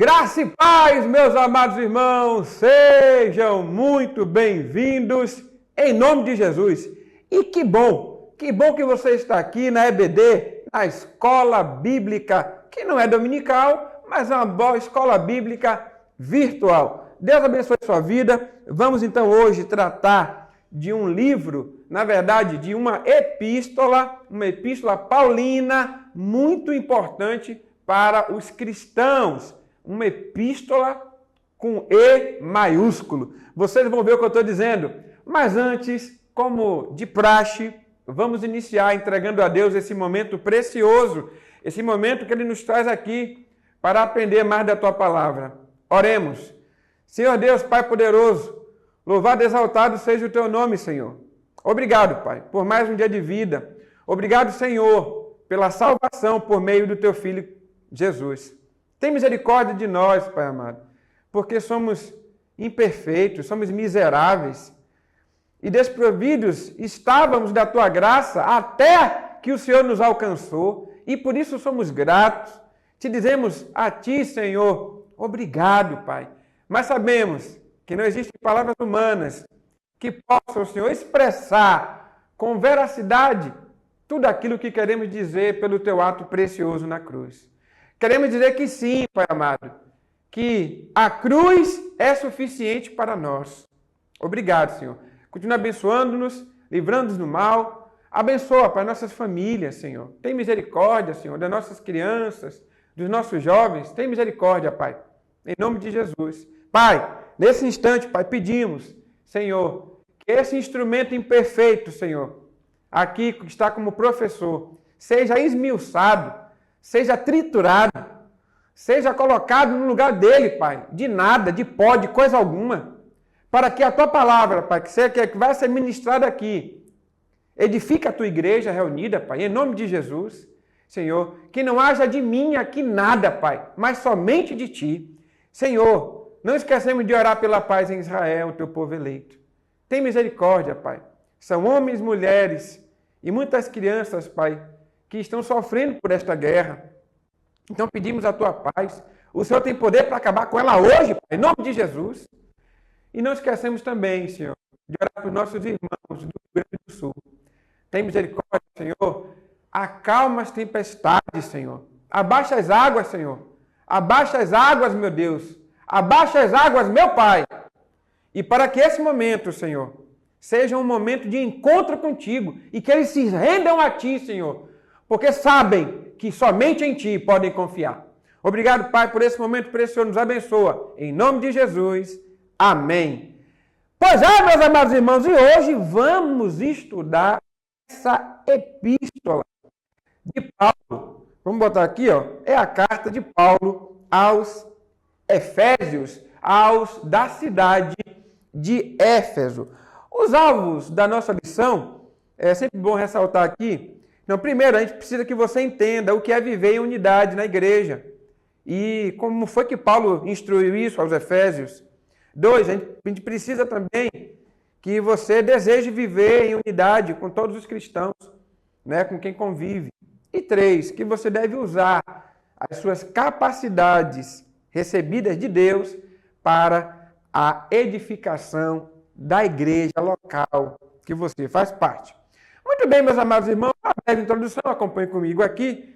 Graça e paz, meus amados irmãos, sejam muito bem-vindos em nome de Jesus. E que bom que você está aqui na EBD, na Escola Bíblica, que não é dominical, mas é uma boa escola bíblica virtual. Deus abençoe sua vida. Vamos então hoje tratar de um livro, na verdade, de uma epístola paulina muito importante para os cristãos. Uma epístola com E maiúsculo. Vocês vão ver o que eu estou dizendo. Mas antes, como de praxe, vamos iniciar entregando a Deus esse momento precioso, esse momento que Ele nos traz aqui para aprender mais da Tua Palavra. Oremos. Senhor Deus, Pai poderoso, louvado e exaltado seja o Teu nome, Senhor. Obrigado, Pai, por mais um dia de vida. Obrigado, Senhor, pela salvação por meio do Teu Filho Jesus. Tem misericórdia de nós, Pai amado, porque somos imperfeitos, somos miseráveis e desprovidos estávamos da Tua graça até que o Senhor nos alcançou e por isso somos gratos. Te dizemos a Ti, Senhor, obrigado, Pai. Mas sabemos que não existem palavras humanas que possam, Senhor, expressar com veracidade tudo aquilo que queremos dizer pelo Teu ato precioso na cruz. Queremos dizer que sim, Pai amado, que a cruz é suficiente para nós. Obrigado, Senhor. Continua abençoando-nos, livrando-nos do mal. Abençoa, Pai, nossas famílias, Senhor. Tem misericórdia, Senhor, das nossas crianças, dos nossos jovens. Tem misericórdia, Pai, em nome de Jesus. Pai, nesse instante, Pai, pedimos, Senhor, que esse instrumento imperfeito, Senhor, aqui que está como professor, seja esmiuçado, seja triturado, seja colocado no lugar dele, Pai, de nada, de pó, de coisa alguma, para que a Tua palavra, Pai, que vai ser ministrada aqui, edifique a Tua igreja reunida, Pai, em nome de Jesus, Senhor, que não haja de mim aqui nada, Pai, mas somente de Ti. Senhor, não esquecemos de orar pela paz em Israel, o Teu povo eleito. Tem misericórdia, Pai. São homens, mulheres e muitas crianças, Pai, que estão sofrendo por esta guerra. Então pedimos a Tua paz. O Senhor tem poder para acabar com ela hoje, Pai, em nome de Jesus. E não esquecemos também, Senhor, de orar para os nossos irmãos do Rio Grande do Sul. Tem misericórdia, Senhor. Acalma as tempestades, Senhor. Abaixa as águas, Senhor. Abaixa as águas, meu Deus. Abaixa as águas, meu Pai. E para que esse momento, Senhor, seja um momento de encontro contigo e que eles se rendam a Ti, Senhor, porque sabem que somente em Ti podem confiar. Obrigado, Pai, por esse momento precioso. Nos abençoa. Em nome de Jesus. Amém. Pois é, meus amados irmãos, e hoje vamos estudar essa epístola de Paulo. Vamos botar aqui, ó. É a carta de Paulo aos Efésios, aos da cidade de Éfeso. Os alvos da nossa lição, é sempre bom ressaltar aqui. Não, primeiro, a gente precisa que você entenda o que é viver em unidade na igreja. E como foi que Paulo instruiu isso aos Efésios. 2, a gente precisa também que você deseje viver em unidade com todos os cristãos, né, com quem convive. E 3, que você deve usar as suas capacidades recebidas de Deus para a edificação da igreja local que você faz parte. Muito bem, meus amados irmãos, a breve introdução, acompanhe comigo aqui,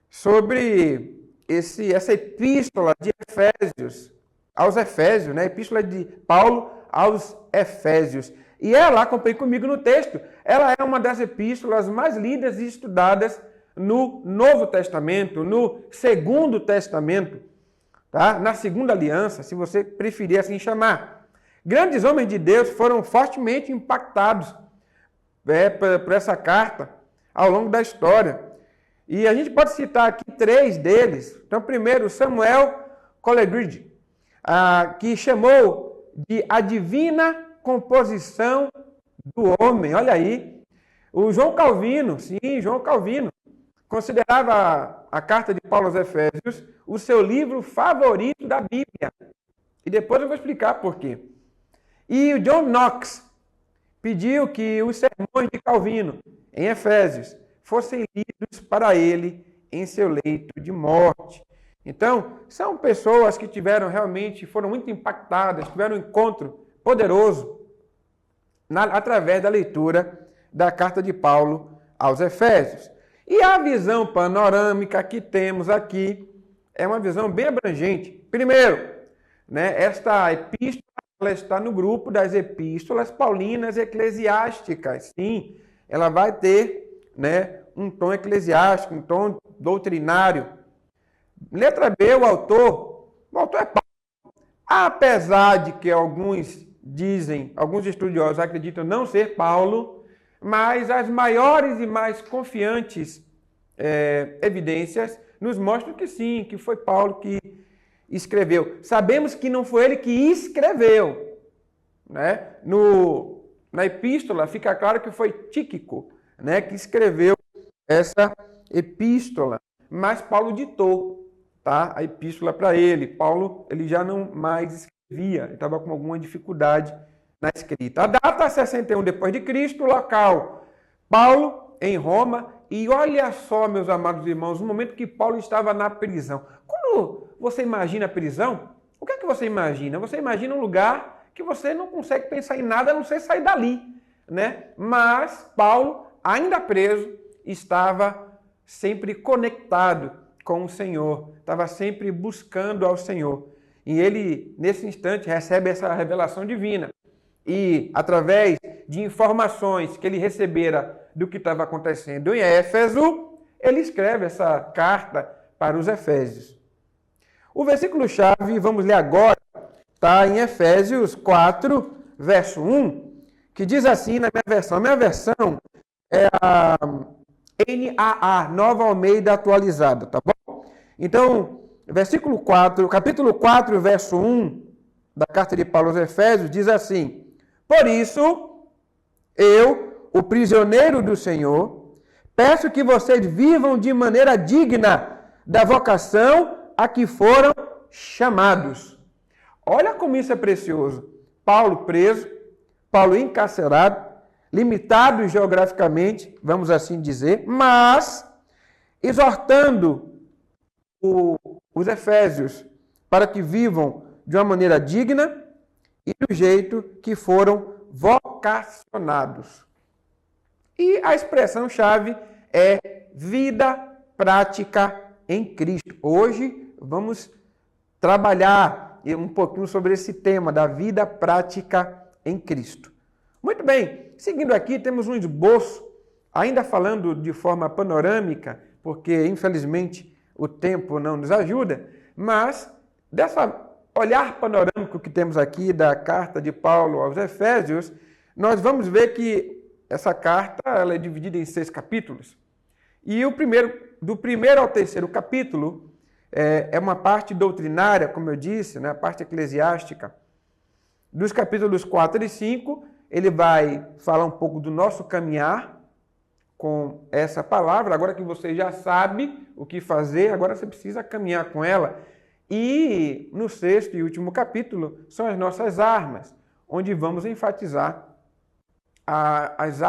sobre essa epístola de Efésios, aos Efésios, né? Epístola de Paulo aos Efésios. E ela, acompanhe comigo no texto, ela é uma das epístolas mais lidas e estudadas no Novo Testamento, no Segundo Testamento, tá? Na Segunda Aliança, se você preferir assim chamar. Grandes homens de Deus foram fortemente impactados por essa carta ao longo da história. E a gente pode citar aqui 3 deles. Então, primeiro, Samuel Coleridge, que chamou de a divina composição do homem. Olha aí. O João Calvino, sim, João Calvino, considerava a carta de Paulo aos Efésios o seu livro favorito da Bíblia. E depois eu vou explicar por quê. E o John Knox pediu que os sermões de Calvino, em Efésios, fossem lidos para ele em seu leito de morte. Então, são pessoas que foram muito impactadas, tiveram um encontro poderoso através da leitura da carta de Paulo aos Efésios. E a visão panorâmica que temos aqui é uma visão bem abrangente. Primeiro, esta epístola ela está no grupo das epístolas paulinas eclesiásticas. Sim, ela vai ter um tom eclesiástico, um tom doutrinário. Letra B, o autor é Paulo. Apesar de que alguns estudiosos acreditam não ser Paulo, mas as maiores e mais confiantes evidências nos mostram que sim, que foi Paulo que escreveu. Sabemos que não foi ele que escreveu. Na epístola fica claro que foi Tíquico que escreveu essa epístola, mas Paulo ditou a epístola para ele. Paulo ele já não mais escrevia, ele estava com alguma dificuldade na escrita. A data 61 depois de Cristo, o local Paulo em Roma. E olha só, meus amados irmãos, no momento que Paulo estava na prisão. Quando você imagina a prisão, o que é que você imagina? Você imagina um lugar que você não consegue pensar em nada a não ser sair dali, Mas Paulo, ainda preso, estava sempre conectado com o Senhor, estava sempre buscando ao Senhor. E ele, nesse instante, recebe essa revelação divina. E, através de informações que ele recebera do que estava acontecendo em Éfeso, ele escreve essa carta para os Efésios. O versículo-chave, vamos ler agora, está em Efésios 4, verso 1, que diz assim na minha versão. A minha versão é a NAA, Nova Almeida Atualizada, tá bom? Então, capítulo 4, verso 1 da carta de Paulo aos Efésios, diz assim: por isso, eu, o prisioneiro do Senhor, peço que vocês vivam de maneira digna da vocação a que foram chamados. Olha como isso é precioso. Paulo preso, Paulo encarcerado, limitado geograficamente, vamos assim dizer, mas exortando os efésios para que vivam de uma maneira digna e do jeito que foram vocacionados. E a expressão-chave é vida prática em Cristo. Hoje vamos trabalhar um pouquinho sobre esse tema da vida prática em Cristo. Muito bem, seguindo aqui temos um esboço, ainda falando de forma panorâmica, porque infelizmente o tempo não nos ajuda, mas dessa olhar panorâmico que temos aqui da carta de Paulo aos Efésios, nós vamos ver que essa carta ela é dividida em 6 capítulos. E do primeiro ao terceiro capítulo é uma parte doutrinária, como eu disse, a parte eclesiástica. Dos capítulos 4 e 5, ele vai falar um pouco do nosso caminhar com essa palavra. Agora que você já sabe o que fazer, agora você precisa caminhar com ela. E no 6º e último capítulo são as nossas armas, onde vamos enfatizar as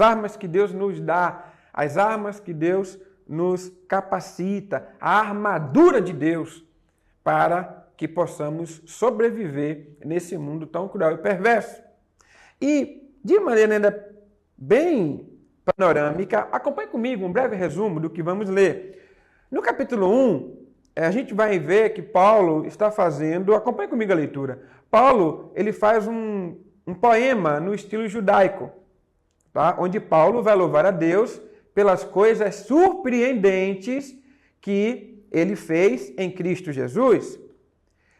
armas que Deus nos dá, as armas que Deus nos capacita, a armadura de Deus para que possamos sobreviver nesse mundo tão cruel e perverso. E, de maneira ainda bem panorâmica, acompanhe comigo um breve resumo do que vamos ler. No capítulo 1, a gente vai ver que Paulo está fazendo, acompanhe comigo a leitura, Paulo ele faz um poema no estilo judaico, onde Paulo vai louvar a Deus pelas coisas surpreendentes que ele fez em Cristo Jesus.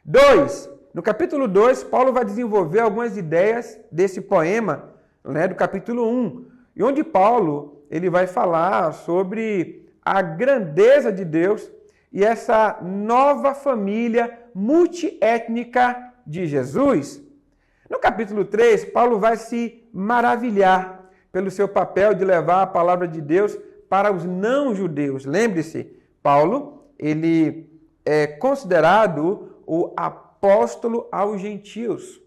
2. No capítulo 2, Paulo vai desenvolver algumas ideias desse poema, do capítulo 1, e onde Paulo ele vai falar sobre a grandeza de Deus e essa nova família multiétnica de Jesus. No capítulo 3, Paulo vai se maravilhar pelo seu papel de levar a palavra de Deus para os não-judeus. Lembre-se, Paulo, ele é considerado o apóstolo aos gentios.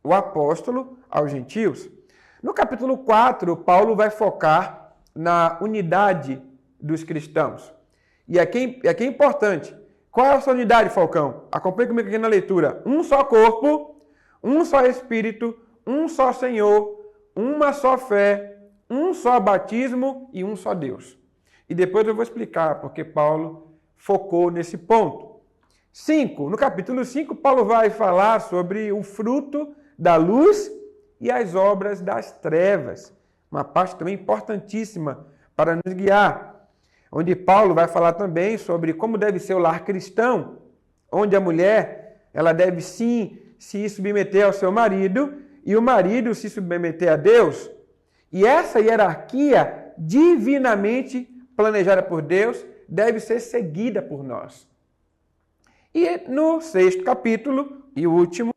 O apóstolo aos gentios. No capítulo 4, Paulo vai focar na unidade dos cristãos. E aqui é importante. Qual é a sua unidade, Falcão? Acompanhe comigo aqui na leitura. Um só corpo, um só Espírito, um só Senhor, uma só fé, um só batismo e um só Deus. E depois eu vou explicar porque Paulo focou nesse ponto. 5. No capítulo 5, Paulo vai falar sobre o fruto da luz e as obras das trevas. Uma parte também importantíssima para nos guiar. Onde Paulo vai falar também sobre como deve ser o lar cristão, onde a mulher ela deve sim se submeter ao seu marido e o marido se submeter a Deus. E essa hierarquia divinamente planejada por Deus deve ser seguida por nós. E no 6º capítulo, e o último,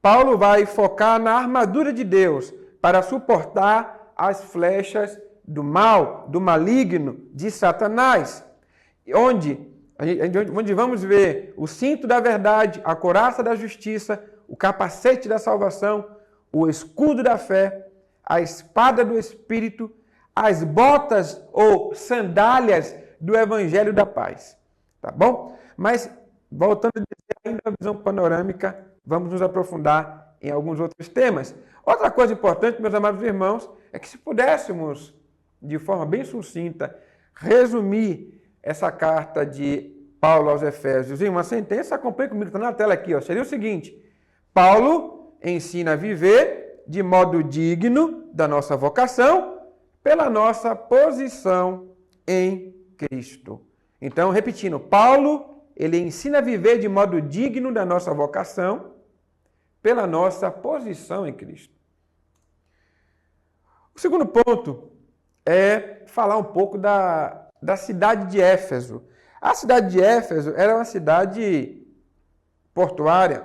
Paulo vai focar na armadura de Deus para suportar as flechas do mal, do maligno, de Satanás, onde vamos ver o cinto da verdade, a couraça da justiça, o capacete da salvação, o escudo da fé, a espada do Espírito, as botas ou sandálias do Evangelho da paz. Tá bom? Mas, voltando a dizer, ainda a visão panorâmica, vamos nos aprofundar em alguns outros temas. Outra coisa importante, meus amados irmãos, é que se pudéssemos, de forma bem sucinta, resumir essa carta de Paulo aos Efésios em uma sentença, acompanhe comigo, está na tela aqui, ó. Seria o seguinte: Paulo ensina a viver de modo digno da nossa vocação pela nossa posição em Cristo. Então, repetindo, Paulo, ele ensina a viver de modo digno da nossa vocação pela nossa posição em Cristo. O segundo ponto é falar um pouco da cidade de Éfeso. A cidade de Éfeso era uma cidade portuária,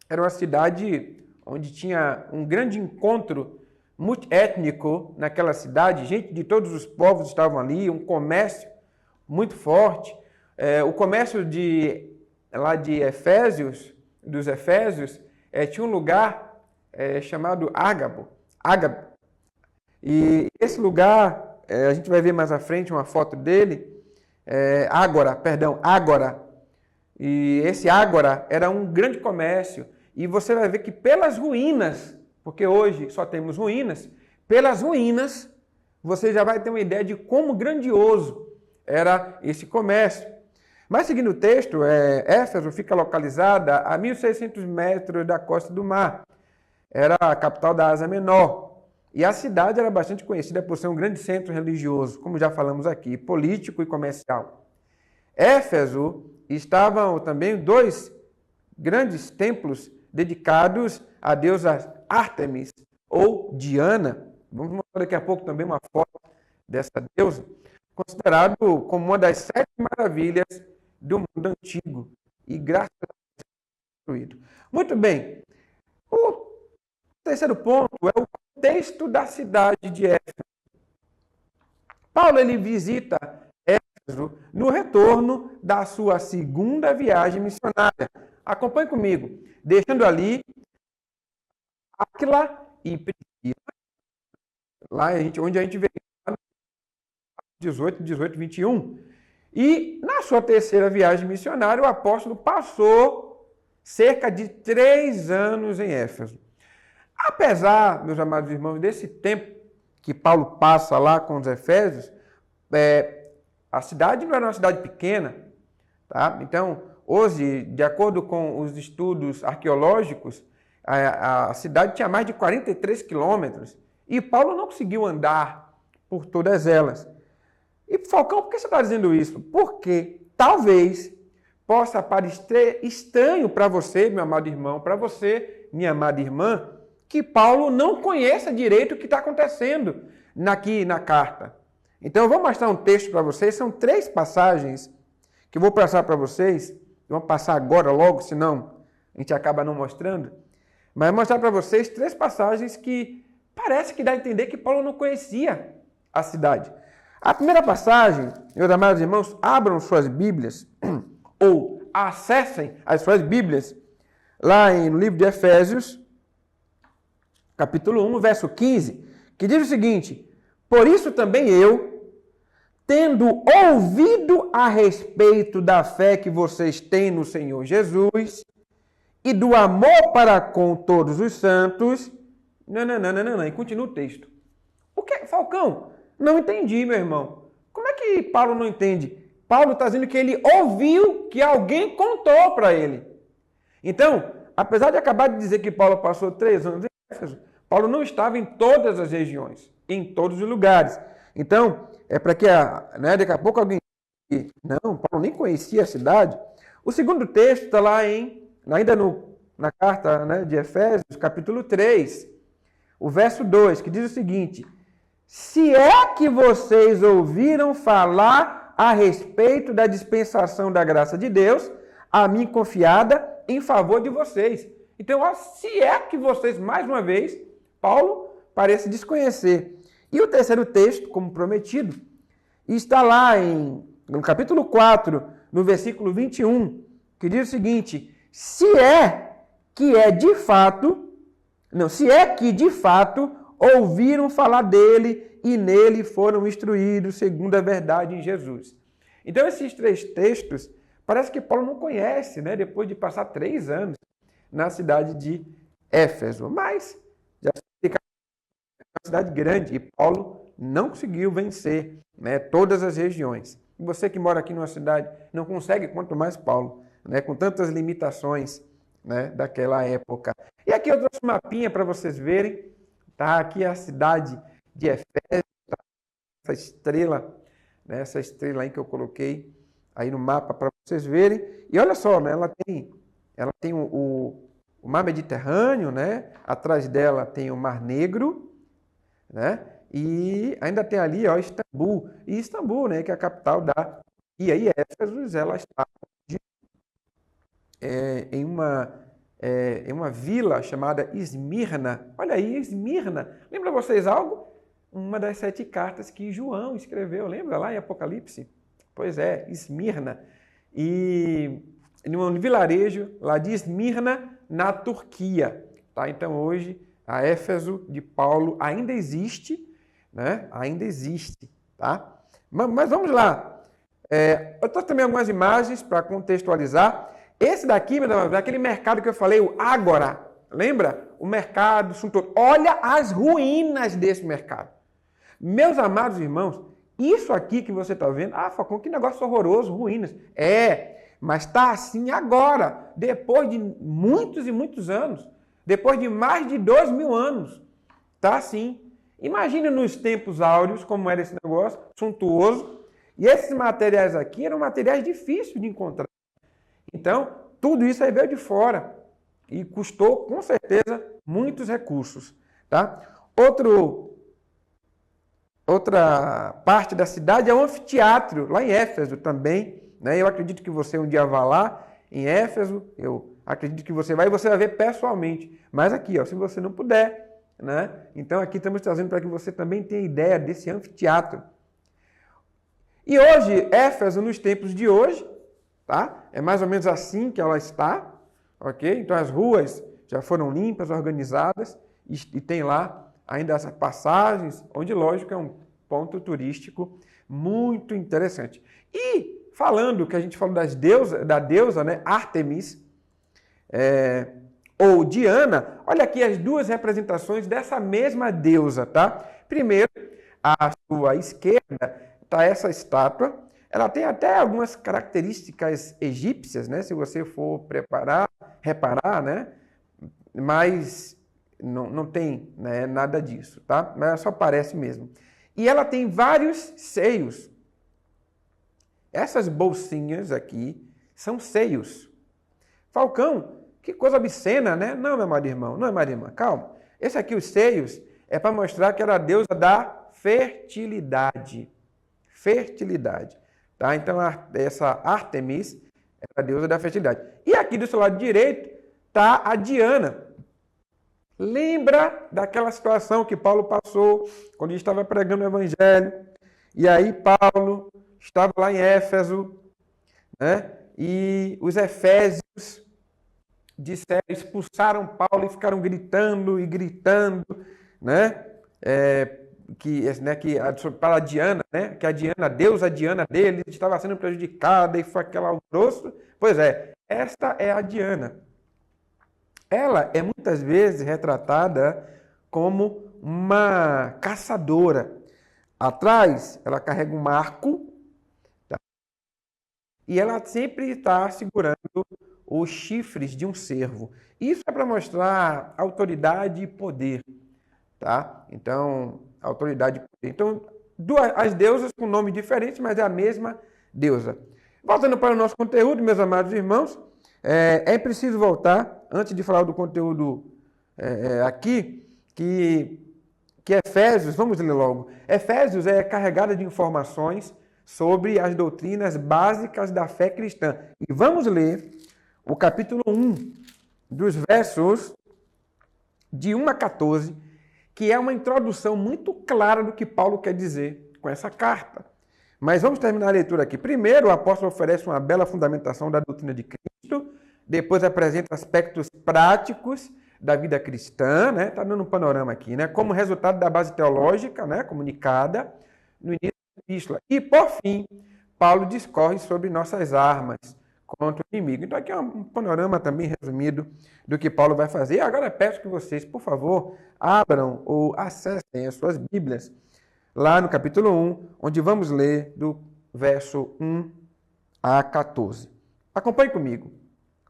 era uma cidade onde tinha um grande encontro multiétnico naquela cidade, gente de todos os povos estavam ali, um comércio muito forte. O comércio lá de Efésios, dos Efésios, tinha um lugar chamado Ágabo. E esse lugar, a gente vai ver mais à frente uma foto dele, Ágora. E esse Ágora era um grande comércio. E você vai ver que pelas ruínas, porque hoje só temos ruínas, pelas ruínas você já vai ter uma ideia de como grandioso era esse comércio. Mas seguindo o texto, Éfeso fica localizada a 1.600 metros da costa do mar. Era a capital da Ásia Menor. E a cidade era bastante conhecida por ser um grande centro religioso, como já falamos aqui, político e comercial. Éfeso estavam também 2 grandes templos dedicados à deusa Ártemis ou Diana. Vamos mostrar daqui a pouco também uma foto dessa deusa, considerado como uma das 7 maravilhas do mundo antigo e graças a Deus construído. Muito bem. O terceiro ponto é o contexto da cidade de Éfeso. Paulo ele visita Éfeso no retorno da sua segunda viagem missionária. Acompanhe comigo, deixando ali Áquila e Priscila, lá onde a gente vê 18, 21. E na sua terceira viagem missionária, o apóstolo passou cerca de 3 anos em Éfeso. Apesar, meus amados irmãos, desse tempo que Paulo passa lá com os Efésios, a cidade não era uma cidade pequena, tá? Então, hoje, de acordo com os estudos arqueológicos, a cidade tinha mais de 43 quilômetros e Paulo não conseguiu andar por todas elas. E, Falcão, por que você está dizendo isso? Porque talvez possa parecer estranho para você, meu amado irmão, para você, minha amada irmã, que Paulo não conheça direito o que está acontecendo aqui na carta. Então, eu vou mostrar um texto para vocês, são 3 passagens que eu vou passar para vocês. Vamos passar agora logo, senão a gente acaba não mostrando. Mas vou mostrar para vocês 3 passagens que parece que dá a entender que Paulo não conhecia a cidade. A primeira passagem, meus amados irmãos, abram suas Bíblias ou acessem as suas Bíblias lá no livro de Efésios, capítulo 1, verso 15, que diz o seguinte: por isso também eu, tendo ouvido a respeito da fé que vocês têm no Senhor Jesus e do amor para com todos os santos. Não. E continua o texto. O que, Falcão? Não entendi, meu irmão. Como é que Paulo não entende? Paulo está dizendo que ele ouviu que alguém contou para ele. Então, apesar de acabar de dizer que Paulo passou 3 anos em Éfeso, Paulo não estava em todas as regiões, em todos os lugares. Então, é para que daqui a pouco alguém... Não, Paulo nem conhecia a cidade. O segundo texto está lá ainda na carta de Efésios, capítulo 3, o verso 2, que diz o seguinte: se é que vocês ouviram falar a respeito da dispensação da graça de Deus, a mim confiada em favor de vocês. Então, se é que vocês, mais uma vez, Paulo parece desconhecer. E o terceiro texto, como prometido, está lá no capítulo 4, no versículo 21, que diz o seguinte: se é que de fato ouviram falar dele e nele foram instruídos segundo a verdade em Jesus. Então, esses 3 textos, parece que Paulo não conhece, depois de passar 3 anos na cidade de Éfeso. Mas, já fica uma cidade grande e Paulo não conseguiu vencer todas as regiões. E você que mora aqui numa cidade não consegue, quanto mais Paulo, com tantas limitações daquela época. E aqui eu trouxe um mapinha para vocês verem. Tá? Aqui é a cidade de Éfeso, essa estrela aí que eu coloquei aí no mapa para vocês verem. E olha só, ela tem o mar Mediterrâneo, atrás dela tem o Mar Negro, e ainda tem ali, Istambul. E Istambul, que é a capital da... E aí Éfeso, ela está em uma vila chamada Esmirna. Olha aí, Esmirna. Lembra vocês algo? Uma das 7 cartas que João escreveu, lembra lá em Apocalipse? Pois é, Esmirna. E em um vilarejo lá de Esmirna, na Turquia. Tá? Então hoje a Éfeso de Paulo ainda existe, Ainda existe, tá? Mas vamos lá. Eu trouxe também algumas imagens para contextualizar. Esse daqui, meu irmão, é aquele mercado que eu falei, o Ágora. Lembra? O mercado Suntory. Olha as ruínas desse mercado. Meus amados irmãos, isso aqui que você está vendo, Falcão, que negócio horroroso, ruínas. Mas está assim agora, depois de muitos e muitos anos, depois de mais de 2.000 anos. Está assim. Imagina nos tempos áureos como era esse negócio, suntuoso. E esses materiais aqui eram materiais difíceis de encontrar. Então, tudo isso aí veio de fora e custou, com certeza, muitos recursos. Tá? Outra parte da cidade é o anfiteatro, lá em Éfeso também. Eu acredito que você um dia vá lá em Éfeso, eu acredito que você vai e você vai ver pessoalmente. Mas aqui, se você não puder, então aqui estamos trazendo para que você também tenha ideia desse anfiteatro. E hoje, Éfeso, nos tempos de hoje, tá? É mais ou menos assim que ela está, ok? Então as ruas já foram limpas, organizadas, e tem lá ainda essas passagens, onde, lógico, é um ponto turístico muito interessante. E falando que a gente falou da deusa, Ártemis, ou Diana, olha aqui as 2 representações dessa mesma deusa, tá? Primeiro, à sua esquerda está essa estátua. Ela tem até algumas características egípcias, se você for reparar, mas não tem nada disso, tá? Mas ela só parece mesmo. E ela tem vários seios. Essas bolsinhas aqui são seios. Falcão, que coisa obscena, Não, meu amado irmão, não é, minha irmã, calma. Esse aqui, os seios, é para mostrar que era a deusa da fertilidade. Fertilidade. Tá? Então, essa Ártemis é a deusa da fertilidade. E aqui do seu lado direito está a Diana. Lembra daquela situação que Paulo passou quando ele estava pregando o Evangelho? E aí Paulo estava lá em Éfeso, e os efésios expulsaram Paulo e ficaram gritando, para a Diana, né, que a deusa Diana dele, estava sendo prejudicada e foi aquele alvoroço. Pois é, esta é a Diana. Ela é muitas vezes retratada como uma caçadora. Atrás, ela carrega um arco, tá? E ela sempre está segurando os chifres de um cervo. Isso é para mostrar autoridade e poder, tá? Então, autoridade e poder. Então, as deusas com nomes diferentes, mas é a mesma deusa. Voltando para o nosso conteúdo, meus amados irmãos, é preciso voltar, antes de falar do conteúdo aqui, que Efésios, vamos ler logo. Efésios é carregada de informações sobre as doutrinas básicas da fé cristã. E vamos ler o capítulo 1, dos versos de 1 a 14, que é uma introdução muito clara do que Paulo quer dizer com essa carta. Mas vamos terminar a leitura aqui. Primeiro, o apóstolo oferece uma bela fundamentação da doutrina de Cristo, depois apresenta aspectos práticos da vida cristã, né? Está dando um panorama aqui, né? Como resultado da base teológica, né? Comunicada no início da epístola. E, por fim, Paulo discorre sobre nossas armas contra o inimigo. Então, aqui é um panorama também resumido do que Paulo vai fazer. Agora, peço que vocês, por favor, abram ou acessem as suas Bíblias lá no capítulo 1, onde vamos ler do verso 1 a 14. Acompanhe comigo.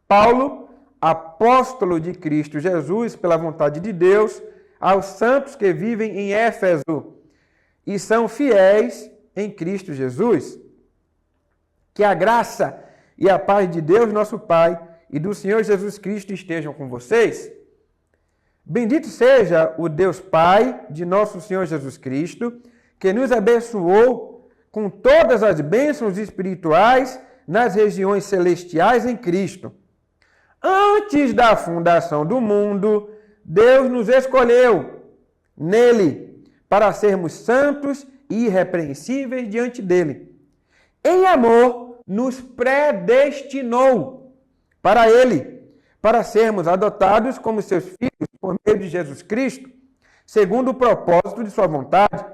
Paulo, apóstolo de Cristo Jesus, pela vontade de Deus, aos santos que vivem em Éfeso e são fiéis em Cristo Jesus. Que a graça e a paz de Deus, nosso Pai, e do Senhor Jesus Cristo estejam com vocês. Bendito seja o Deus Pai de nosso Senhor Jesus Cristo, que nos abençoou com todas as bênçãos espirituais nas regiões celestiais em Cristo. Antes da fundação do mundo, Deus nos escolheu nele para sermos santos e irrepreensíveis diante dele. Em amor, nos predestinou para ele, para sermos adotados como seus filhos por meio de Jesus Cristo, segundo o propósito de sua vontade,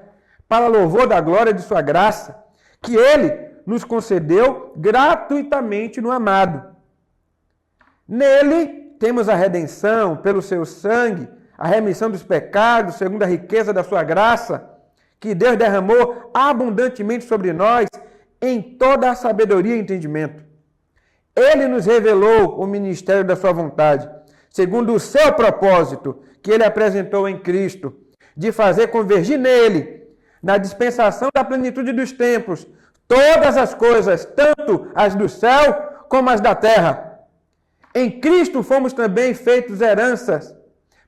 para louvor da glória de sua graça, que ele nos concedeu gratuitamente no amado. Nele temos a redenção pelo seu sangue, a remissão dos pecados, segundo a riqueza da sua graça, que Deus derramou abundantemente sobre nós em toda a sabedoria e entendimento. Ele nos revelou o ministério da sua vontade, segundo o seu propósito, que ele apresentou em Cristo, de fazer convergir nele, na dispensação da plenitude dos tempos, todas as coisas, tanto as do céu como as da terra. Em Cristo fomos também feitos heranças,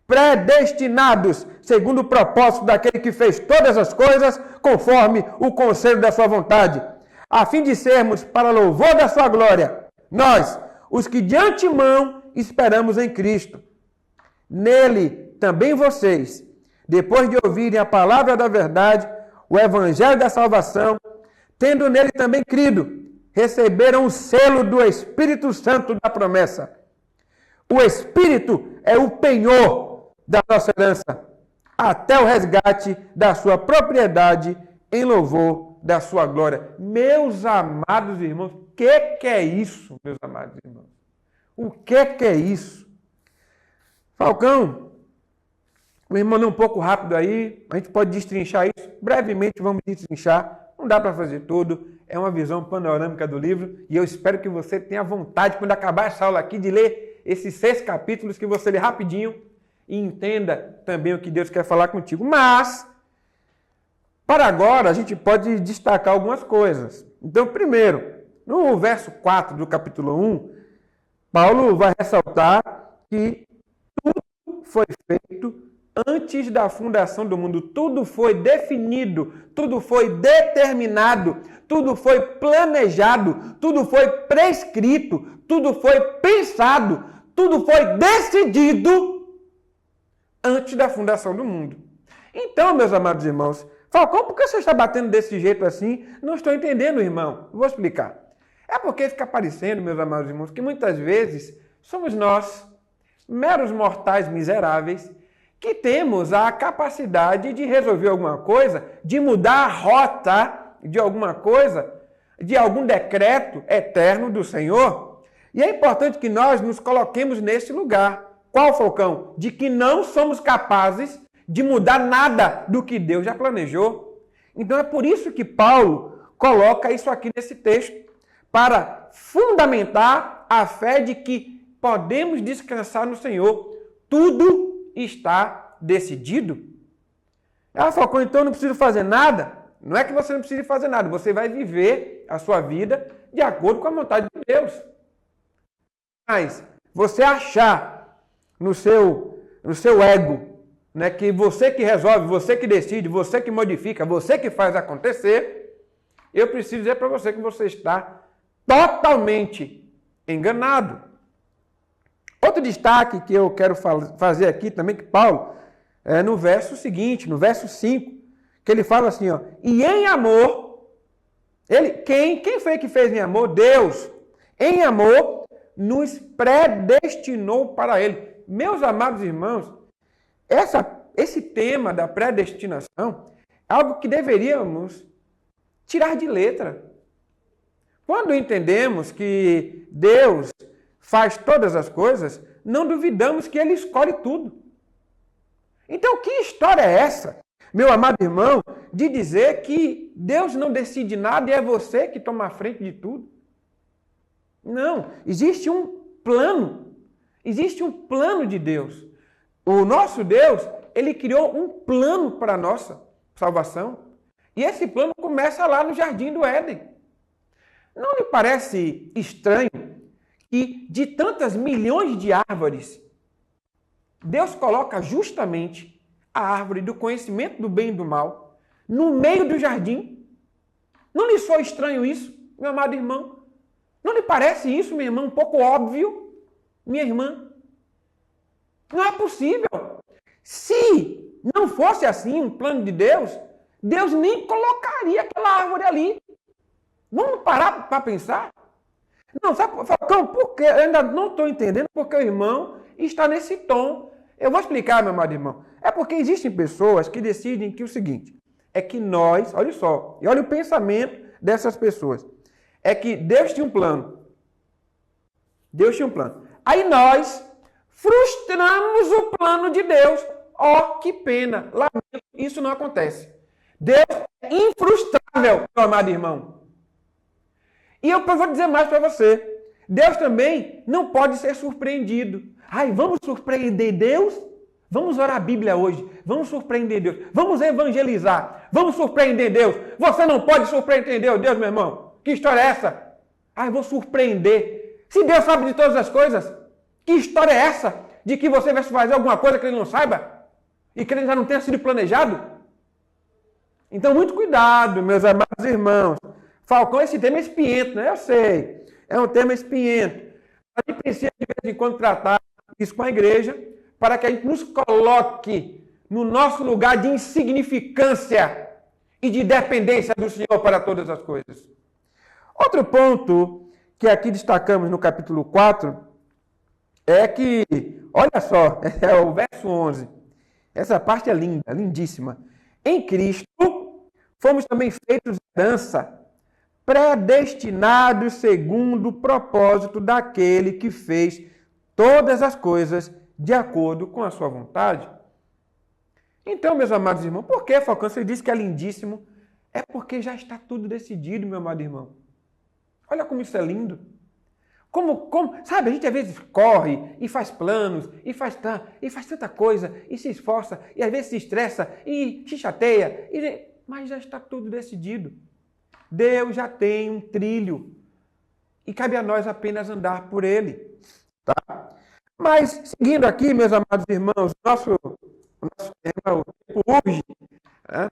predestinados, segundo o propósito daquele que fez todas as coisas, conforme o conselho da sua vontade, a fim de sermos, para louvor da sua glória, nós, os que de antemão esperamos em Cristo. Nele também vocês, depois de ouvirem a palavra da verdade, o evangelho da salvação, tendo nele também crido, receberam o selo do Espírito Santo da promessa. O Espírito é o penhor da nossa herança, até o resgate da sua propriedade em louvor da sua glória. Meus amados irmãos, o que é isso, meus amados irmãos? O que é isso? Falcão, o irmão é um pouco rápido aí, a gente pode destrinchar isso, brevemente vamos destrinchar, não dá para fazer tudo, é uma visão panorâmica do livro, e eu espero que você tenha vontade, quando acabar essa aula aqui, de ler esses 6 capítulos, que você lê rapidinho, e entenda também o que Deus quer falar contigo. Mas, para agora, a gente pode destacar algumas coisas. Então, primeiro, no verso 4 do capítulo 1, Paulo vai ressaltar que tudo foi feito antes da fundação do mundo. Tudo foi definido, tudo foi determinado, tudo foi planejado, tudo foi prescrito, tudo foi pensado, tudo foi decidido antes da fundação do mundo. Então, meus amados irmãos, Falcão, por que você está batendo desse jeito assim? Não estou entendendo, irmão. Vou explicar. É porque fica parecendo, meus amados irmãos, que muitas vezes somos nós, meros mortais miseráveis, que temos a capacidade de resolver alguma coisa, de mudar a rota de alguma coisa, de algum decreto eterno do Senhor. E é importante que nós nos coloquemos nesse lugar. Qual, Falcão? De que não somos capazes de mudar nada do que Deus já planejou. Então é por isso que Paulo coloca isso aqui nesse texto, para fundamentar a fé de que podemos descansar no Senhor. Tudo está decidido. Falcão, então eu não preciso fazer nada? Não é que você não precise fazer nada, você vai viver a sua vida de acordo com a vontade de Deus. Mas você achar no seu ego, né, que você que resolve, você que decide, você que modifica, você que faz acontecer, eu preciso dizer para você que você está totalmente enganado. Outro destaque que eu quero fazer aqui também, que Paulo, no verso seguinte, no verso 5, que ele fala assim, ó, e em amor, quem foi que fez em amor? Deus. Em amor, nos predestinou para ele. Meus amados irmãos, esse tema da predestinação é algo que deveríamos tirar de letra. Quando entendemos que Deus faz todas as coisas, não duvidamos que Ele escolhe tudo. Então, que história é essa, meu amado irmão, de dizer que Deus não decide nada e é você que toma a frente de tudo? Não, existe um plano. Existe um plano de Deus. O nosso Deus, Ele criou um plano para a nossa salvação. E esse plano começa lá no Jardim do Éden. Não lhe parece estranho que de tantas milhões de árvores, Deus coloca justamente a árvore do conhecimento do bem e do mal no meio do jardim? Não lhe soa estranho isso, meu amado irmão? Não lhe parece isso, minha irmã, um pouco óbvio, minha irmã? Não é possível. Se não fosse assim um plano de Deus, Deus nem colocaria aquela árvore ali. Vamos parar para pensar? Não, sabe, Falcão, por quê? Eu ainda não estou entendendo porque o irmão está nesse tom. Eu vou explicar, meu amado irmão. É porque existem pessoas que decidem que o seguinte, é que nós, olha só, e olha o pensamento dessas pessoas, é que Deus tinha um plano. Deus tinha um plano. Aí nós frustramos o plano de Deus. Oh, que pena. Lamento, isso não acontece. Deus é infrustrável, meu amado irmão. E eu vou dizer mais para você. Deus também não pode ser surpreendido. Ai, vamos surpreender Deus? Vamos orar a Bíblia hoje. Vamos surpreender Deus. Vamos evangelizar. Vamos surpreender Deus. Você não pode surpreender Deus, meu irmão. Que história é essa? Ai, vou surpreender. Se Deus sabe de todas as coisas, que história é essa? De que você vai fazer alguma coisa que Ele não saiba? E que Ele já não tenha sido planejado? Então, muito cuidado, meus amados irmãos. Falcão, esse tema é espinhento, né? Eu sei. É um tema espinhento. A gente precisa, de vez em quando, tratar isso com a igreja, para que a gente nos coloque no nosso lugar de insignificância e de dependência do Senhor para todas as coisas. Outro ponto que aqui destacamos no capítulo 4 é que, olha só, é o verso 11. Essa parte é linda, lindíssima. Em Cristo, fomos também feitos herança, predestinados segundo o propósito daquele que fez todas as coisas de acordo com a sua vontade. Então, meus amados irmãos, por que, Falcão, você disse que é lindíssimo? É porque já está tudo decidido, meu amado irmão. Olha como isso é lindo. Sabe, a gente às vezes corre e faz planos, e faz tanta coisa, e se esforça, e às vezes se estressa, e se chateia, mas já está tudo decidido. Deus já tem um trilho, e cabe a nós apenas andar por ele. Tá? Mas, seguindo aqui, meus amados irmãos, o nosso tema, o tempo urge, né?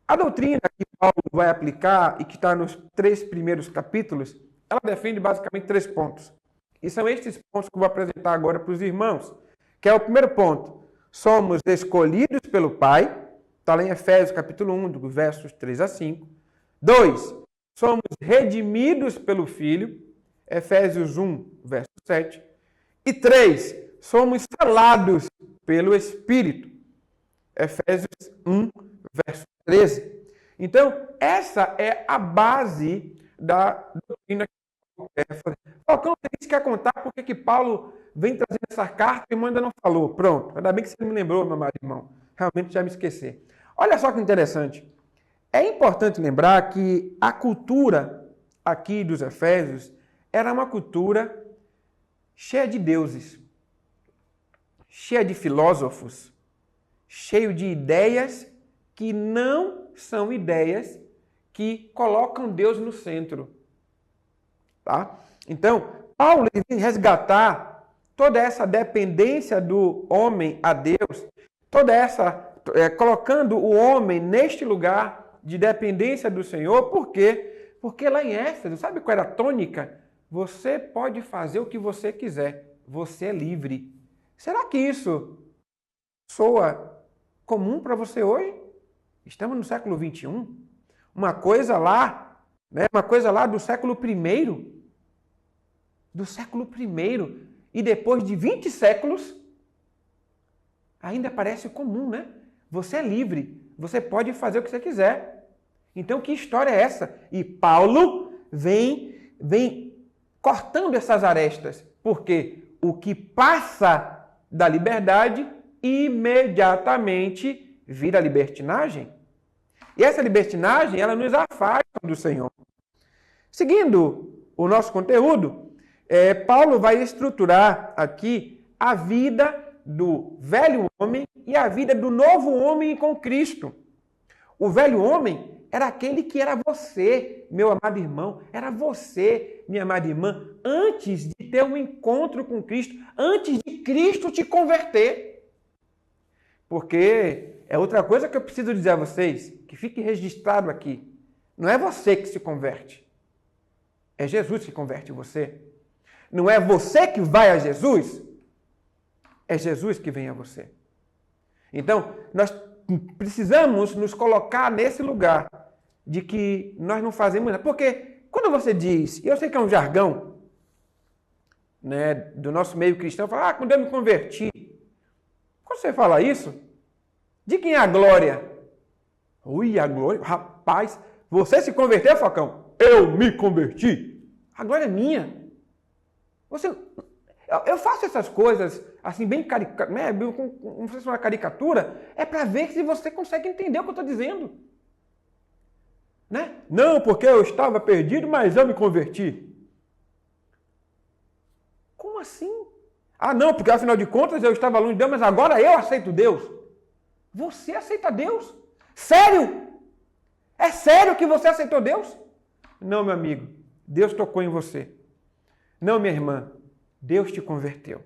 A doutrina que Paulo vai aplicar e que está nos 3 primeiros capítulos, ela defende basicamente 3 pontos. E são estes pontos que eu vou apresentar agora para os irmãos, que é o primeiro ponto. Somos escolhidos pelo Pai, está lá em Efésios capítulo 1, dos versos 3 a 5. 2, somos redimidos pelo Filho, Efésios 1, verso 7. E 3, somos selados pelo Espírito. Efésios 1, verso 13. Então, essa é a base da doutrina que Paulo quer fazer. Falcão, você quer contar por que Paulo vem trazendo essa carta e ainda não falou? Pronto, ainda bem que você me lembrou, meu amado irmão. Realmente já me esqueci. Olha só que interessante. É importante lembrar que a cultura aqui dos Efésios era uma cultura cheia de deuses, cheia de filósofos, cheio de ideias que não são ideias que colocam Deus no centro. Tá? Então, Paulo vem resgatar toda essa dependência do homem a Deus, toda essa colocando o homem neste lugar de dependência do Senhor. Por quê? Porque lá em Éfeso, sabe qual era a tônica? Você pode fazer o que você quiser. Você é livre. Será que isso soa comum para você hoje? Estamos no século XXI. Uma coisa lá do século I. Do século I. E depois de 20 séculos, ainda parece comum, né? Você é livre. Você pode fazer o que você quiser. Então, que história é essa? E Paulo vem cortando essas arestas. Porque o que passa da liberdade, imediatamente vira libertinagem. E essa libertinagem, ela nos afasta do Senhor. Seguindo o nosso conteúdo, Paulo vai estruturar aqui a vida do velho homem e a vida do novo homem com Cristo. O velho homem era aquele que era você, meu amado irmão, era você, minha amada irmã, antes de ter um encontro com Cristo, antes de Cristo te converter. Porque é outra coisa que eu preciso dizer a vocês, que fique registrado aqui. Não é você que se converte. É Jesus que converte você. Não é você que vai a Jesus. É Jesus que vem a você. Então, nós precisamos nos colocar nesse lugar de que nós não fazemos nada. Porque quando você diz, e eu sei que é um jargão, né, do nosso meio cristão, fala, quando eu me converti. Quando você fala isso, de quem é a glória? Ui, a glória? Rapaz, você se converteu, Falcão? Eu me converti. A glória é minha. Eu faço essas coisas assim, bem caricatura, né? Não sei se é uma caricatura, é para ver se você consegue entender o que eu estou dizendo. Né? Não, porque eu estava perdido, mas eu me converti. Como assim? Ah, não, porque afinal de contas eu estava longe de Deus, mas agora eu aceito Deus. Você aceita Deus? Sério? É sério que você aceitou Deus? Não, meu amigo, Deus tocou em você. Não, minha irmã, Deus te converteu.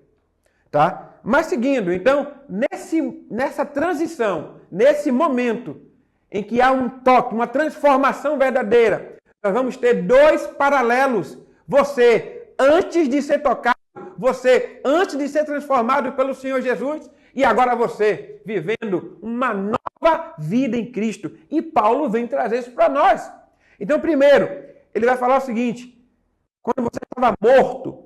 Tá? Mas seguindo, então, nessa transição, nesse momento em que há um toque, uma transformação verdadeira, nós vamos ter dois paralelos. Você, antes de ser tocado, você, antes de ser transformado pelo Senhor Jesus, e agora você, vivendo uma nova vida em Cristo. E Paulo vem trazer isso para nós. Então, primeiro, ele vai falar o seguinte, quando você estava morto,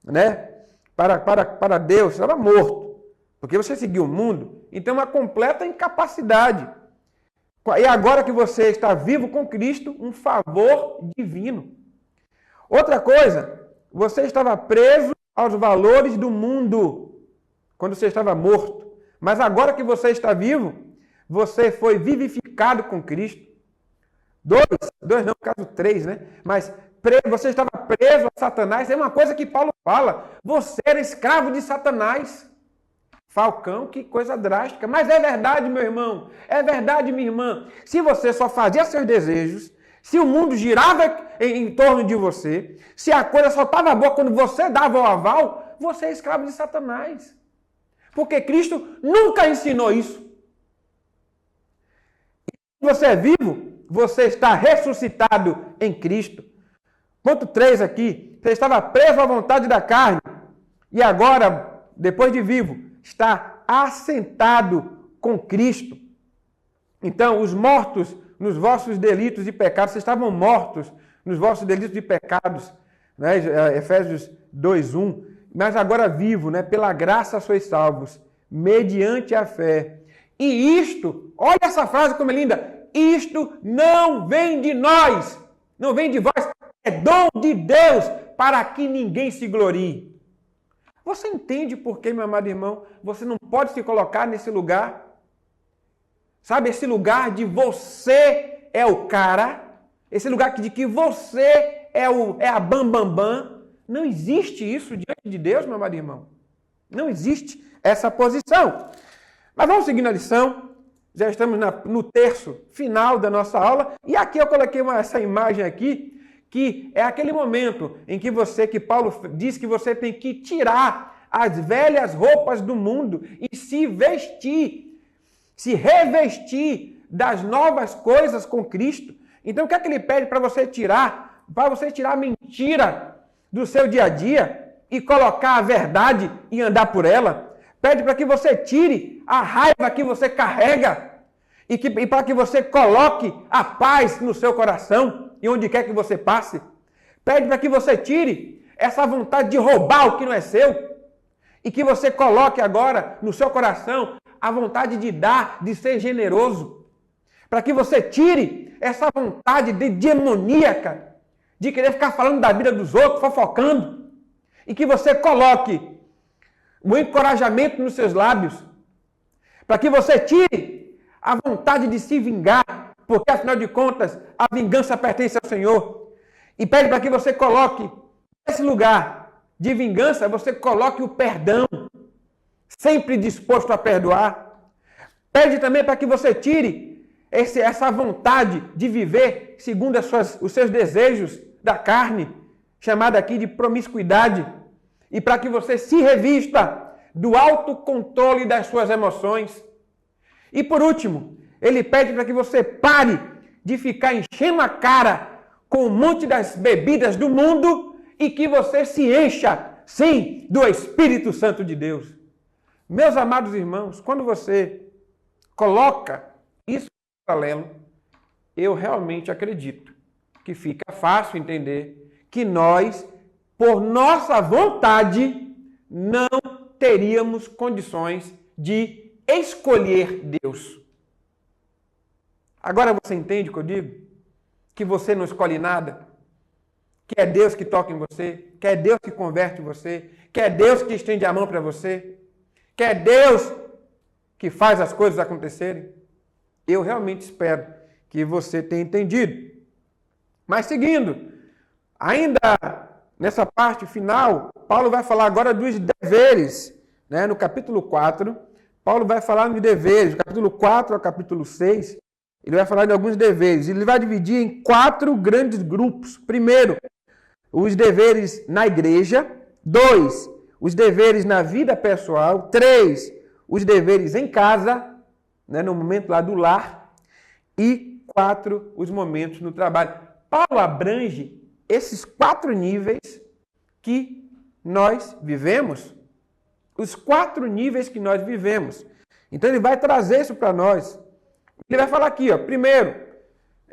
né, para Deus, você estava morto, porque você seguiu o mundo, então uma completa incapacidade. E agora que você está vivo com Cristo, um favor divino. Outra coisa, você estava preso aos valores do mundo, quando você estava morto. Mas agora que você está vivo, você foi vivificado com Cristo. Dois não, no caso 3, né? Mas você estava preso a Satanás, é uma coisa que Paulo fala. Você era escravo de Satanás. Falcão, que coisa drástica. Mas é verdade, meu irmão. É verdade, minha irmã. Se você só fazia seus desejos, se o mundo girava em torno de você, se a coisa só estava boa quando você dava o aval, você é escravo de Satanás. Porque Cristo nunca ensinou isso. Se você é vivo, você está ressuscitado em Cristo. Ponto 3 aqui. Você estava preso à vontade da carne. E agora, depois de vivo, está assentado com Cristo. Então, os mortos nos vossos delitos e pecados, vocês estavam mortos nos vossos delitos e pecados, né? Efésios 2:1, mas agora vivo, né? Pela graça sois salvos, mediante a fé. E isto, olha essa frase como é linda, isto não vem de nós, não vem de vós, é dom de Deus, para que ninguém se glorie. Você entende por que, meu amado irmão, você não pode se colocar nesse lugar? Sabe, esse lugar de você é o cara, esse lugar de que você é a bam. Não existe isso diante de Deus, meu amado irmão. Não existe essa posição. Mas vamos seguir na lição. Já estamos no terço final da nossa aula. E aqui eu coloquei essa imagem aqui, que é aquele momento em que Paulo diz que você tem que tirar as velhas roupas do mundo e se vestir, se revestir das novas coisas com Cristo. Então o que é que ele pede para você tirar? Para você tirar a mentira do seu dia a dia e colocar a verdade e andar por ela. Pede para que você tire a raiva que você carrega e para que você coloque a paz no seu coração e onde quer que você passe. Pede para que você tire essa vontade de roubar o que não é seu e que você coloque agora no seu coração a vontade de dar, de ser generoso. Para que você tire essa vontade demoníaca de querer ficar falando da vida dos outros, fofocando. E que você coloque o encorajamento nos seus lábios. Para que você tire a vontade de se vingar, porque afinal de contas a vingança pertence ao Senhor. E pede para que você coloque nesse lugar de vingança, você coloque o perdão, sempre disposto a perdoar. Pede também para que você tire essa vontade de viver segundo os seus desejos da carne, chamada aqui de promiscuidade, e para que você se revista do autocontrole das suas emoções. E por último, ele pede para que você pare de ficar enchendo a cara com um monte das bebidas do mundo e que você se encha, sim, do Espírito Santo de Deus. Meus amados irmãos, quando você coloca isso em paralelo, eu realmente acredito que fica fácil entender que nós, por nossa vontade, não teríamos condições de escolher Deus. Agora você entende o que eu digo? Que você não escolhe nada? Que é Deus que toca em você? Que é Deus que converte você? Que é Deus que estende a mão para você? Que é Deus que faz as coisas acontecerem? Eu realmente espero que você tenha entendido. Mas seguindo, ainda nessa parte final, Paulo vai falar agora dos deveres. Né? No capítulo 4, Paulo vai falar dos deveres. Do capítulo 4 ao capítulo 6, ele vai falar de alguns deveres. Ele vai dividir em 4 grandes grupos. Primeiro, os deveres na igreja. 2, os deveres na vida pessoal. 3, os deveres em casa, né? No momento lá do lar. E 4, os momentos no trabalho. Paulo abrange esses 4 níveis que nós vivemos. Os 4 níveis que nós vivemos. Então ele vai trazer isso para nós. Ele vai falar aqui, ó. Primeiro,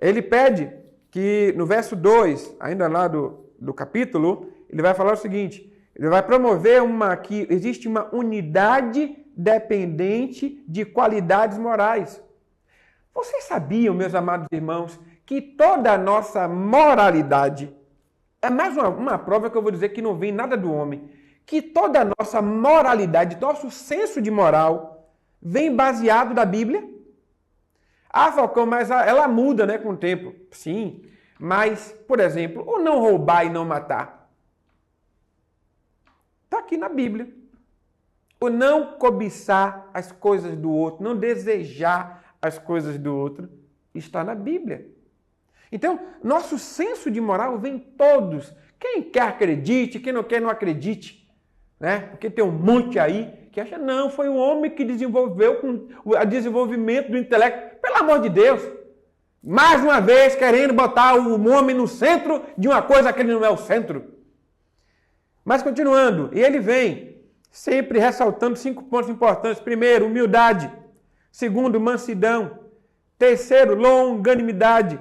ele pede que no verso 2, ainda lá do capítulo, ele vai falar o seguinte: ele vai promover que existe uma unidade dependente de qualidades morais. Vocês sabiam, meus amados irmãos, que toda a nossa moralidade, é mais uma prova que eu vou dizer que não vem nada do homem, que toda a nossa moralidade, nosso senso de moral, vem baseado da Bíblia? Ah, Falcão, mas ela muda, né, com o tempo. Sim, mas, por exemplo, o não roubar e não matar. Está aqui na Bíblia. O não cobiçar as coisas do outro, não desejar as coisas do outro, está na Bíblia. Então, nosso senso de moral vem todos. Quem quer acredite, quem não quer não acredite. Né? Porque tem um monte aí que acha, não, foi o homem que desenvolveu com o desenvolvimento do intelecto. Pelo amor de Deus! Mais uma vez, querendo botar o homem no centro de uma coisa que ele não é o centro. Mas continuando, e ele vem sempre ressaltando 5 pontos importantes. Primeiro, humildade. Segundo, mansidão. Terceiro, longanimidade.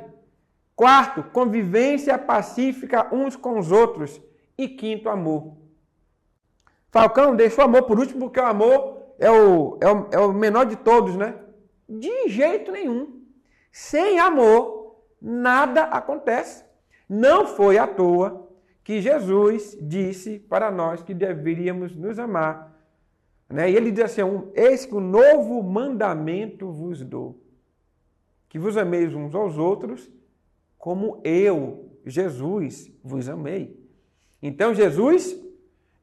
Quarto, convivência pacífica uns com os outros. E quinto, amor. Falcão, deixou o amor por último porque o amor é o menor de todos, né? De jeito nenhum. Sem amor, nada acontece. Não foi à toa que Jesus disse para nós que deveríamos nos amar. Né? E ele diz assim, eis que um novo mandamento vos dou. Que vos ameis uns aos outros, como eu, Jesus, vos amei. Então Jesus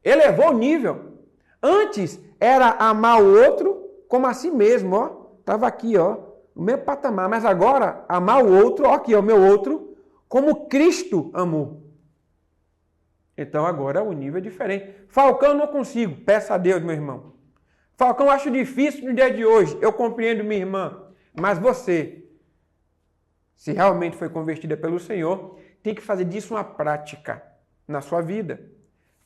elevou o nível. Antes era amar o outro como a si mesmo, ó. Estava aqui, ó, no mesmo patamar. Mas agora, amar o outro, ó, aqui, ó, o meu outro, como Cristo amou. Então agora o nível é diferente. Falcão não consigo, peça a Deus, meu irmão. Falcão acho difícil no dia de hoje, eu compreendo, minha irmã. Mas você, se realmente foi convertida pelo Senhor, tem que fazer disso uma prática na sua vida.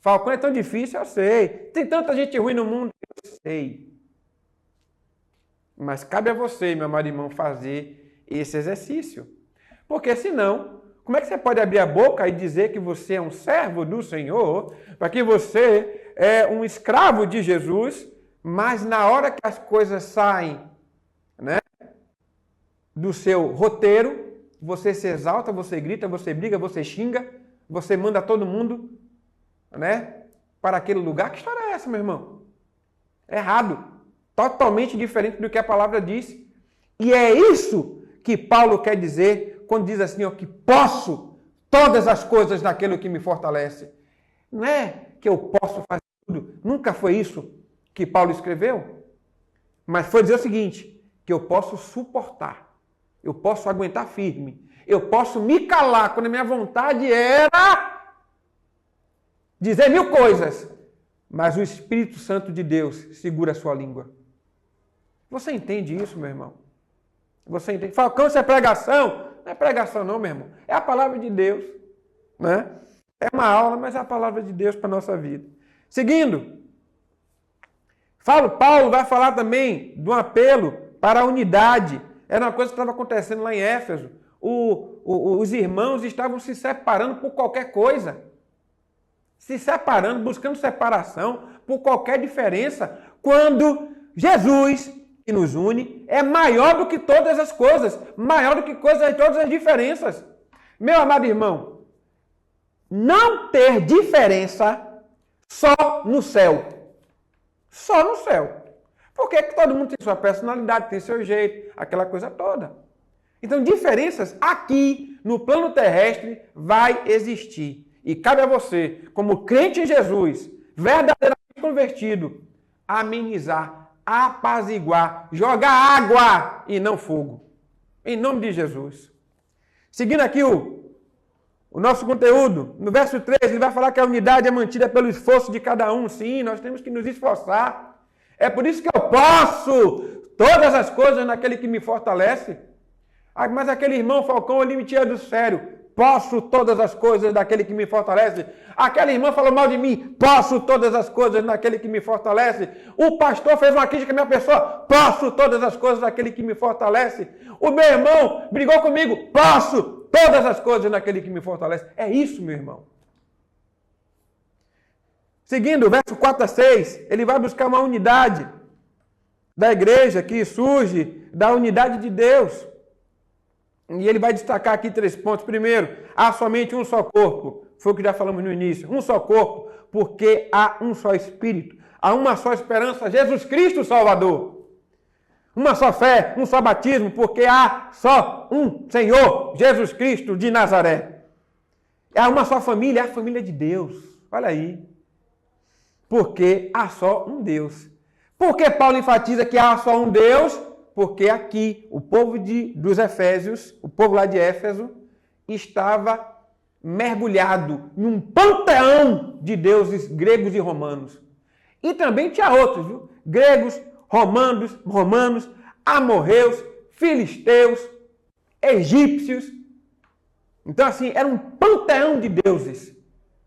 Falcão é tão difícil, eu sei. Tem tanta gente ruim no mundo, eu sei. Mas cabe a você, meu amado irmão, fazer esse exercício. Porque senão, como é que você pode abrir a boca e dizer que você é um servo do Senhor, para que você é um escravo de Jesus, mas na hora que as coisas saem, né, do seu roteiro, você se exalta, você grita, você briga, você xinga, você manda todo mundo, né, para aquele lugar? Que história é essa, meu irmão? Errado. Totalmente diferente do que a palavra diz. E é isso que Paulo quer dizer quando diz assim, ó, que posso todas as coisas naquele que me fortalece. Não é que eu posso fazer tudo. Nunca foi isso que Paulo escreveu. Mas foi dizer o seguinte, que eu posso suportar. Eu posso aguentar firme. Eu posso me calar quando a minha vontade era dizer 1000 coisas. Mas o Espírito Santo de Deus segura a sua língua. Você entende isso, meu irmão? Você entende? Falcão, isso é pregação? Não é pregação não, meu irmão. É a palavra de Deus. Né? É uma aula, mas é a palavra de Deus para a nossa vida. Seguindo. Paulo vai falar também de um apelo para a unidade. Era uma coisa que estava acontecendo lá em Éfeso. Os irmãos estavam se separando por qualquer coisa. Se separando, buscando separação por qualquer diferença. Quando Jesus, que nos une, é maior do que todas as coisas. Maior do que todas as diferenças. Meu amado irmão, não ter diferença só no céu. Só no céu. Porque todo mundo tem sua personalidade, tem seu jeito, aquela coisa toda. Então, diferenças aqui, no plano terrestre, vai existir. E cabe a você, como crente em Jesus, verdadeiramente convertido, amenizar, apaziguar, jogar água e não fogo. Em nome de Jesus. Seguindo aqui o nosso conteúdo, no verso 3, ele vai falar que a unidade é mantida pelo esforço de cada um. Sim, nós temos que nos esforçar. É por isso que eu posso todas as coisas naquele que me fortalece. Mas aquele irmão Falcão, ele me tira do sério. Posso todas as coisas daquele que me fortalece. Aquela irmã falou mal de mim. Posso todas as coisas naquele que me fortalece. O pastor fez uma crítica à minha pessoa. Posso todas as coisas daquele que me fortalece. O meu irmão brigou comigo. Posso todas as coisas naquele que me fortalece. É isso, meu irmão. Seguindo, verso 4 a 6, ele vai buscar uma unidade da igreja que surge da unidade de Deus. E ele vai destacar aqui 3 pontos. Primeiro, há somente um só corpo. Foi o que já falamos no início. Um só corpo, porque há um só Espírito. Há uma só esperança, Jesus Cristo Salvador. Uma só fé, um só batismo, porque há só um Senhor, Jesus Cristo de Nazaré. Há uma só família, é a família de Deus. Olha aí. Porque há só um Deus. Por que Paulo enfatiza que há só um Deus? Porque aqui o povo dos Efésios, o povo lá de Éfeso, estava mergulhado em um panteão de deuses gregos e romanos. E também tinha outros, viu? Gregos, romanos, amorreus, filisteus, egípcios. Então, assim, era um panteão de deuses.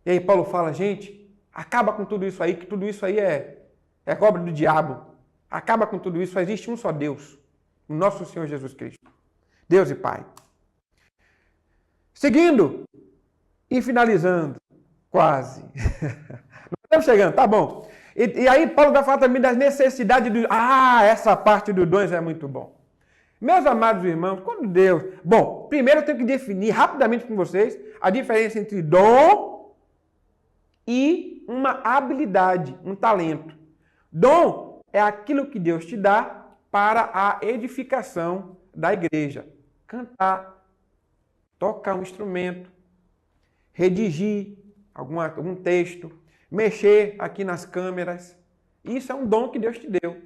E aí Paulo fala, gente, acaba com tudo isso aí, que tudo isso aí é obra do diabo. Acaba com tudo isso, só existe um só Deus, o nosso Senhor Jesus Cristo. Deus e Pai. Seguindo e finalizando, quase. Nós estamos chegando, tá bom. E aí Paulo vai falar também das necessidades do... essa parte dos dons é muito bom. Meus amados irmãos, quando Deus... Bom, primeiro eu tenho que definir rapidamente com vocês a diferença entre dom e uma habilidade, um talento. Dom é aquilo que Deus te dá para a edificação da igreja. Cantar, tocar um instrumento, redigir algum texto, mexer aqui nas câmeras. Isso é um dom que Deus te deu.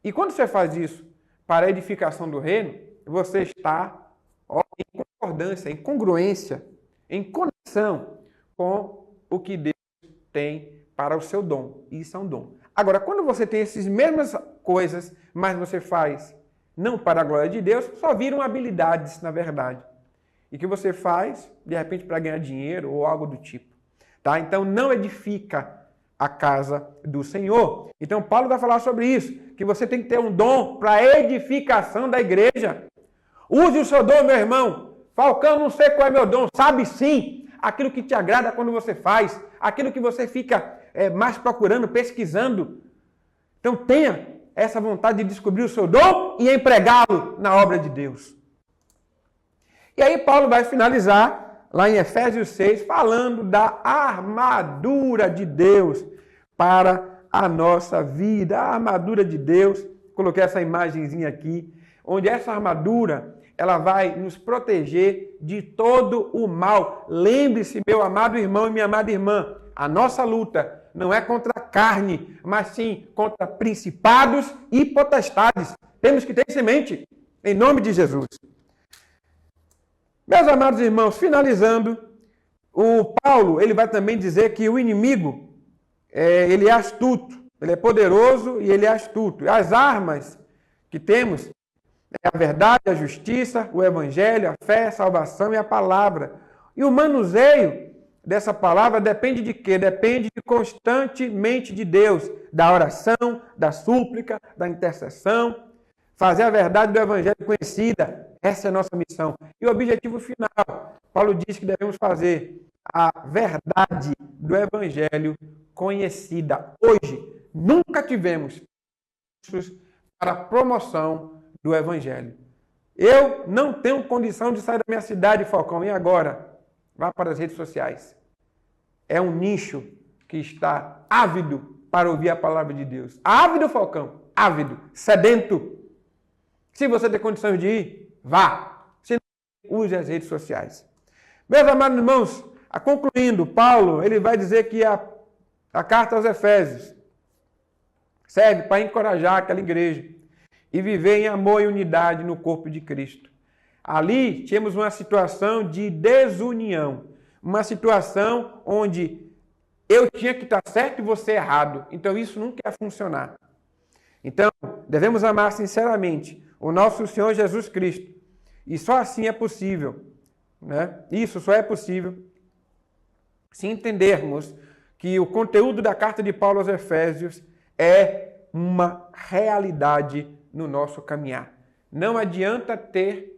E quando você faz isso para a edificação do reino, você está em concordância, em congruência, em conexão com o que Deus tem para o seu dom. Isso é um dom. Agora, quando você tem essas mesmas coisas, mas você faz não para a glória de Deus, só viram habilidades, na verdade. E que você faz, de repente, para ganhar dinheiro ou algo do tipo. Tá? Então, não edifica a casa do Senhor. Então, Paulo vai falar sobre isso, que você tem que ter um dom para a edificação da igreja. Use o seu dom, meu irmão. Falcão, não sei qual é meu dom. Sabe sim aquilo que te agrada quando você faz, aquilo que você fica mais procurando, pesquisando. Então, tenha essa vontade de descobrir o seu dom e empregá-lo na obra de Deus. E aí, Paulo vai finalizar lá em Efésios 6, falando da armadura de Deus para a nossa vida. A armadura de Deus, coloquei essa imagenzinha aqui, onde essa armadura, ela vai nos proteger de todo o mal. Lembre-se, meu amado irmão e minha amada irmã, a nossa luta não é contra a carne, mas sim contra principados e potestades. Temos que ter isso em mente, em nome de Jesus. Meus amados irmãos, finalizando, o Paulo ele vai também dizer que o inimigo ele é astuto, ele é poderoso e ele é astuto. As armas que temos é a verdade, a justiça, o evangelho, a fé, a salvação e a palavra. E o manuseio dessa palavra depende de quê? Depende constantemente de Deus, da oração, da súplica, da intercessão, fazer a verdade do evangelho conhecida. Essa é a nossa missão. E o objetivo final, Paulo diz que devemos fazer a verdade do evangelho conhecida. Hoje, nunca tivemos para a promoção do evangelho. Eu não tenho condição de sair da minha cidade, Falcão, e agora? Vá para as redes sociais. É um nicho que está ávido para ouvir a palavra de Deus. Ávido, Falcão? Ávido, sedento. Se você tem condições de ir, vá. Se não, use as redes sociais. Meus amados irmãos, concluindo, Paulo ele vai dizer que a carta aos Efésios serve para encorajar aquela igreja e viver em amor e unidade no corpo de Cristo. Ali tínhamos uma situação de desunião, uma situação onde eu tinha que estar certo e você errado. Então isso nunca ia funcionar. Então, devemos amar sinceramente o nosso Senhor Jesus Cristo. E só assim é possível, né? Isso só é possível se entendermos que o conteúdo da carta de Paulo aos Efésios é uma realidade no nosso caminhar. Não adianta ter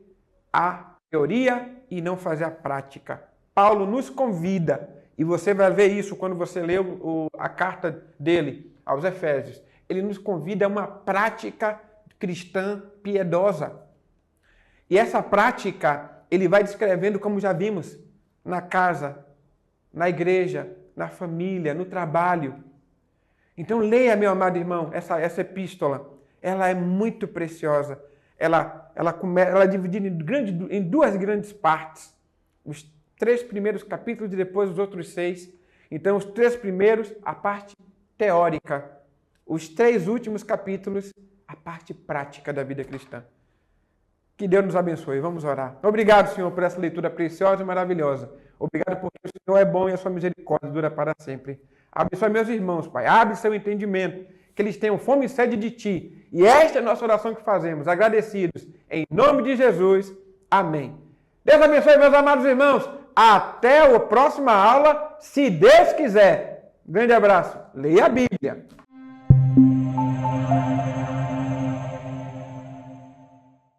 a teoria e não fazer a prática. Paulo nos convida, e você vai ver isso quando você lê a carta dele aos Efésios. Ele nos convida a uma prática cristã piedosa. E essa prática, ele vai descrevendo como já vimos, na casa, na igreja, na família, no trabalho. Então leia, meu amado irmão, essa epístola. Ela é muito preciosa. Ela é dividida em duas grandes partes. Os 3 primeiros capítulos e depois os outros 6. Então, os 3 primeiros, a parte teórica. Os 3 últimos capítulos, a parte prática da vida cristã. Que Deus nos abençoe. Vamos orar. Obrigado, Senhor, por essa leitura preciosa e maravilhosa. Obrigado porque o Senhor é bom e a sua misericórdia dura para sempre. Abençoe meus irmãos, Pai. Abre seu entendimento. Que eles tenham fome e sede de Ti. E esta é a nossa oração que fazemos, agradecidos. Em nome de Jesus. Amém. Deus abençoe, meus amados irmãos. Até a próxima aula, se Deus quiser. Grande abraço. Leia a Bíblia.